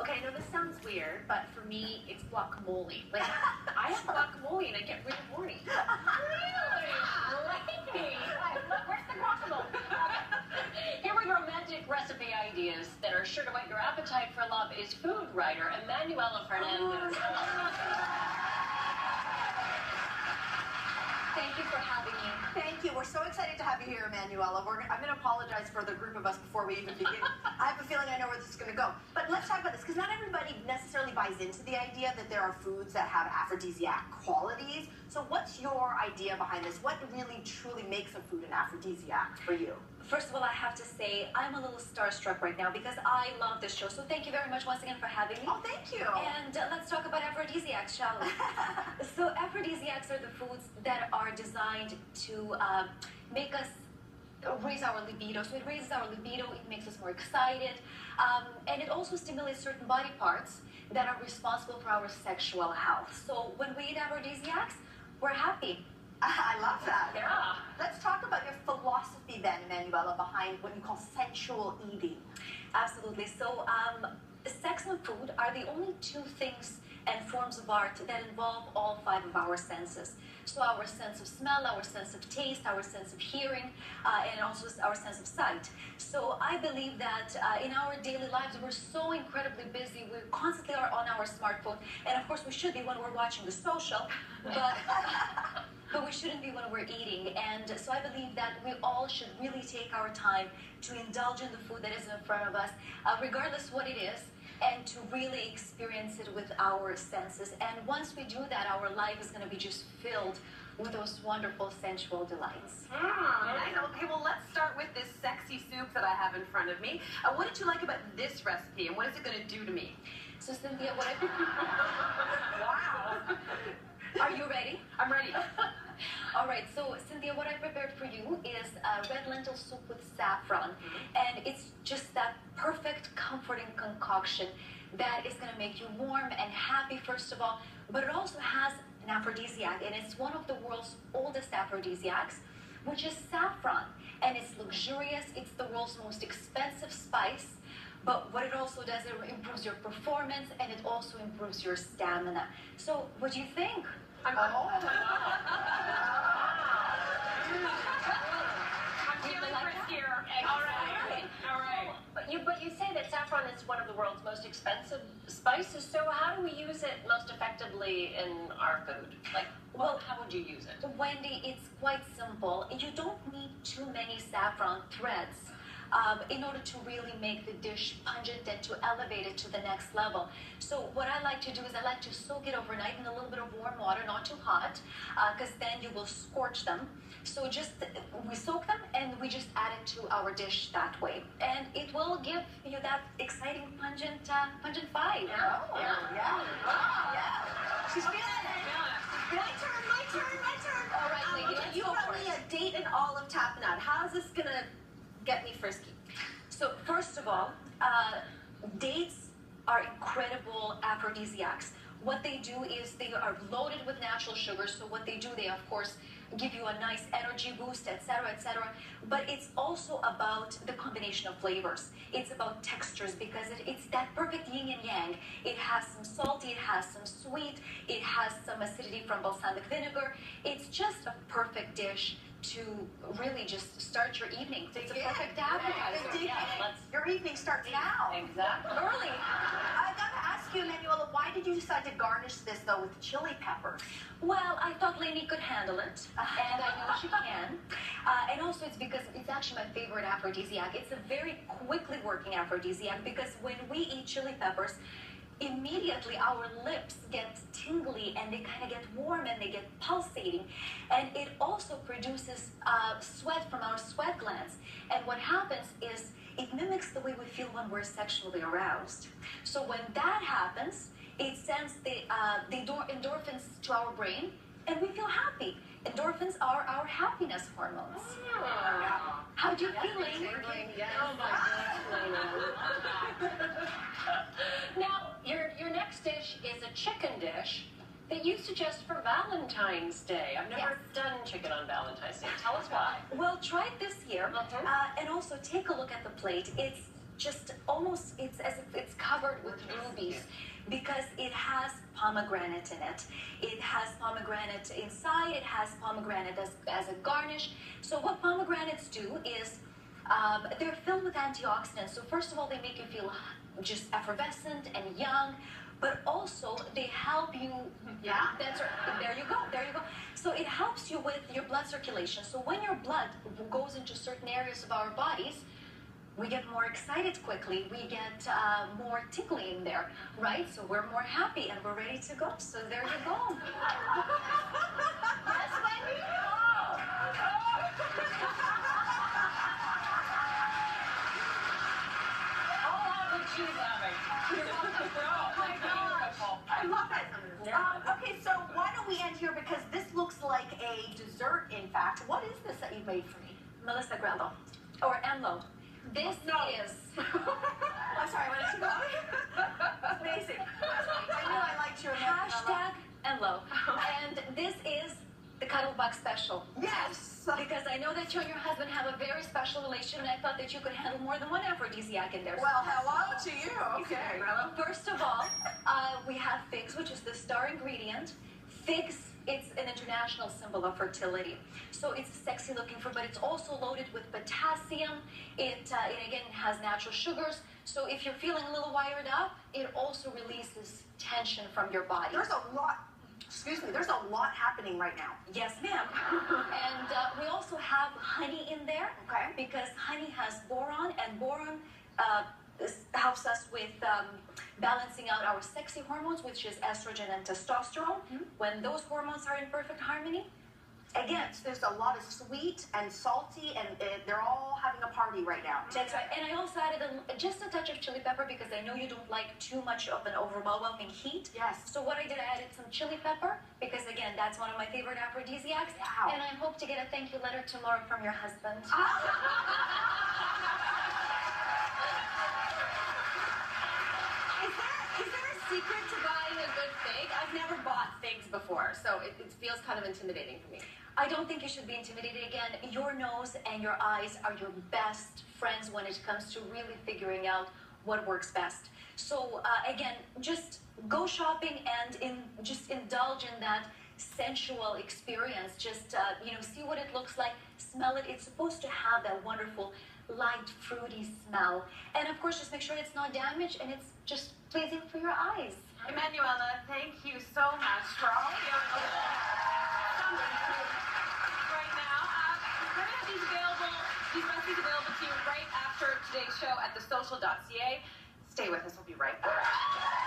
Okay, I know this sounds weird, but for me, it's guacamole. Like, I have guacamole and I get really horny. Really? Where's the guacamole? Here with romantic recipe ideas that are sure to whet your appetite for love is food writer Emanuela Fernandes. Thank you for having me. Thank you. We're so excited to have you here, Emanuela. I'm going to apologize for the group of us before we even begin. I have a feeling I know where this is going to go. But let's talk about this, because not everybody necessarily buys into the idea that there are foods that have aphrodisiac qualities. So what's your idea behind this? What really, truly makes a food an aphrodisiac for you? First of all, I have to say, I'm a little starstruck right now because I love this show. So thank you very much once again for having me. Oh, thank you. And let's talk about aphrodisiacs, shall we? So aphrodisiacs are the foods that are designed to make us raise our libido. So it raises our libido, it makes us more excited, and it also stimulates certain body parts that are responsible for our sexual health. So when we eat aphrodisiacs, we're happy. I love that. Yeah. Let's talk about your philosophy then, Emanuela, behind what you call sensual eating. Absolutely. So sex and food are the only two things and forms of art that involve all five of our senses. So our sense of smell, our sense of taste, our sense of hearing, and also our sense of sight. So I believe that in our daily lives, we're so incredibly busy. We constantly are on our smartphone. And of course, we should be when we're watching the social, but we shouldn't be when we're eating. And so I believe that we all should really take our time to indulge in the food that is in front of us, regardless what it is, and to really experience it with our senses. And once we do that, our life is going to be just filled with those wonderful sensual delights. Okay, well, let's start with this sexy soup that I have in front of me. What did you like about this recipe, and what is it going to do to me? So Cynthia, what Wow. Are you ready? I'm ready. All right, so Cynthia, what I prepared for you is red lentil soup with saffron. And it's just that perfect, comforting concoction that is going to make you warm and happy, first of all, but it also has an aphrodisiac, and it's one of the world's oldest aphrodisiacs, which is saffron. And it's luxurious, it's the world's most expensive spice, but what it also does, it improves your performance, and it also improves your stamina. So, what do you think? I'm feeling friskier. All right. But you say that saffron is one of the world's most expensive spices. So how do we use it most effectively in our food? Like, well, how would you use it? Wendy, it's quite simple. You don't need too many saffron threads in order to really make the dish pungent and to elevate it to the next level. So what I like to do is I like to soak it overnight in a little bit of warm water, not too hot, because then you will scorch them. So just we soak them and we just add it to our dish that way, and it will give you that exciting pungent vibe. Yeah. She's feeling it. My turn. All right, lady, let's You go brought for me it. a date and olive tapenade. How is this going to get me frisky? So first of all, dates are incredible aphrodisiacs. What they do is they are loaded with natural sugars. So what they do, they of course give you a nice energy boost, etc., etc. But it's also about the combination of flavors. It's about textures, because it's that perfect yin and yang. It has some salty, it has some sweet, it has some acidity from balsamic vinegar. It's just a perfect dish to really just start your evening. It's a perfect appetizer. Your evening starts now. Exactly. Early. I gotta ask you, Emanuela, why did you decide to garnish this though with chili peppers? Well, I thought Lainey could handle it, and I know she can. And also it's because it's actually my favorite aphrodisiac. It's a very quickly working aphrodisiac, because when we eat chili peppers, immediately our lips get tingly and they kind of get warm and they get pulsating, and it also produces sweat from our sweat glands, and what happens is it mimics the way we feel when we're sexually aroused. So when that happens, it sends the endorphins to our brain, and we feel happy. Endorphins are our happiness hormones. How do you feel, Lainey? Oh my gosh, Now, your next dish is a chicken dish that you suggest for Valentine's Day. I've never done chicken on Valentine's Day. Tell us why. Well, try it this year, and also take a look at the plate. It's just almost, it's as if it's covered with rubies because it has pomegranate in it. It has pomegranate inside, it has pomegranate as a garnish. So what pomegranates do is they're filled with antioxidants. So first of all, they make you feel just effervescent and young, but also they help you. Yeah. That's right. There you go. There you go. So it helps you with your blood circulation. So when your blood goes into certain areas of our bodies, we get more excited quickly. We get more tingly in there, right? So we're more happy and we're ready to go. So there you go. Yes, Wendy. She's loving. You're welcome. Oh my gosh. I love that. Okay, so why don't we end here because this looks like a dessert, in fact. What is this that you made for me? Melissa Grello. Or Emlo. This is... I'm sorry, what did you call me? Amazing. I knew I liked your Hashtag Emlo. And this is the Cuddlebuck Special. Yes. Because I know that you and your husband have a very special relation, and I thought that you could handle more than one aphrodisiac in there. Well, hello to you. Okay. First of all, we have figs, which is the star ingredient. Figs, it's an international symbol of fertility. So it's sexy looking fruit, but it's also loaded with potassium. It again has natural sugars. So if you're feeling a little wired up, it also releases tension from your body. There's a lot. Excuse me, there's a lot happening right now. Yes, ma'am. And we also have honey in there. Okay. Because honey has boron, and boron helps us with balancing out our sexy hormones, which is estrogen and testosterone. Mm-hmm. When those hormones are in perfect harmony, again, There's a lot of sweet and salty, and they're all having a party right now. that's right. And I also added just a touch of chili pepper because I know you don't like too much of an overwhelming heat. Yes. So what I did, I added some chili pepper because, again, that's one of my favorite aphrodisiacs. Wow. And I hope to get a thank you letter tomorrow from your husband. Is there a secret to buying a good fig? I've never bought figs before, so it feels kind of intimidating for me. I don't think you should be intimidated. Again, your nose and your eyes are your best friends when it comes to really figuring out what works best. So again, just go shopping and just indulge in that sensual experience. Just see what it looks like, smell it. It's supposed to have that wonderful light fruity smell, and of course just make sure it's not damaged and it's just pleasing for your eyes. Emanuela, thank you so much for all of your right now. We're going to have these recipes available to you right after today's show at thesocial.ca. Stay with us. We'll be right back.